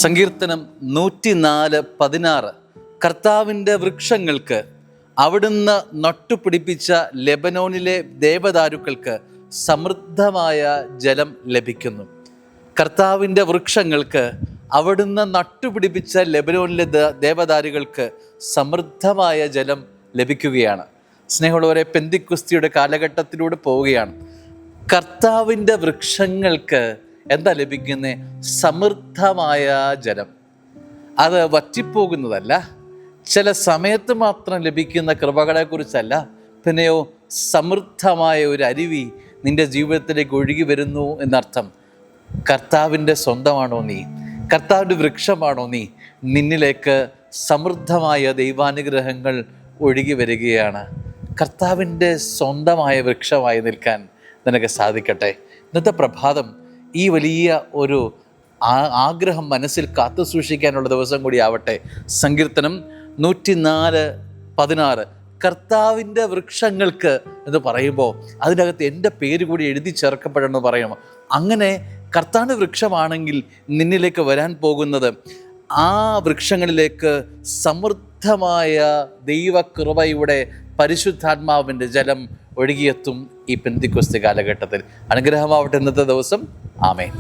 സങ്കീർത്തനം 104:16. കർത്താവിൻ്റെ വൃക്ഷങ്ങൾക്ക്, അവിടുന്ന് നട്ടുപിടിപ്പിച്ച ലെബനോനിലെ ദേവദാരുക്കൾക്ക് സമൃദ്ധമായ ജലം ലഭിക്കുന്നു. കർത്താവിൻ്റെ വൃക്ഷങ്ങൾക്ക്, അവിടുന്ന് നട്ടുപിടിപ്പിച്ച ലെബനോനിലെ ദേവദാരുകൾക്ക് സമൃദ്ധമായ ജലം ലഭിക്കുകയാണ്. സ്നേഹമുള്ളവരെ, പെന്തിക്കുസ്തിയുടെ കാലഘട്ടത്തിലൂടെ പോവുകയാണ്. കർത്താവിൻ്റെ വൃക്ഷങ്ങൾക്ക് എന്താ ലഭിക്കുന്നത്? സമൃദ്ധമായ ജലം. അത് വറ്റിപ്പോകുന്നതല്ല, ചില സമയത്ത് മാത്രം ലഭിക്കുന്ന കൃപകളെക്കുറിച്ചല്ല, പിന്നെയോ സമൃദ്ധമായ ഒരു അരുവി നിൻ്റെ ജീവിതത്തിലേക്ക് ഒഴുകി വരുന്നു എന്നർത്ഥം. കർത്താവിൻ്റെ സ്വന്തമാണോ നീ? കർത്താവിൻ്റെ വൃക്ഷമാണോ നീ? നിന്നിലേക്ക് സമൃദ്ധമായ ദൈവാനുഗ്രഹങ്ങൾ ഒഴുകി വരികയാണ്. കർത്താവിൻ്റെ സ്വന്തമായ വൃക്ഷമായി നിൽക്കാൻ നിനക്ക് സാധിക്കട്ടെ. ഇന്നത്തെ പ്രഭാതം ഈ വലിയ ഒരു ആഗ്രഹം മനസ്സിൽ കാത്തു സൂക്ഷിക്കാനുള്ള ദിവസം കൂടി ആവട്ടെ. സങ്കീർത്തനം 104:16 കർത്താവിൻ്റെ വൃക്ഷങ്ങൾക്ക് എന്ന് പറയുമ്പോൾ അതിനകത്ത് എൻ്റെ പേര് കൂടി എഴുതി ചേർക്കപ്പെടണമെന്ന് പറയണം. അങ്ങനെ കർത്താവിൻ്റെ വൃക്ഷമാണെങ്കിൽ നിന്നിലേക്ക് വരാൻ പോകുന്നത് ആ വൃക്ഷങ്ങളിലേക്ക് സമൃദ്ധമായ ദൈവകൃപയുടെ പരിശുദ്ധാത്മാവിൻ്റെ ജലം ഒഴുകിയെത്തും. ഈ പെന്തിക്കോസ്ത് കാലഘട്ടത്തിൽ അനുഗ്രഹമാവട്ടെ ഇന്നത്തെ ദിവസം. ആമേൻ.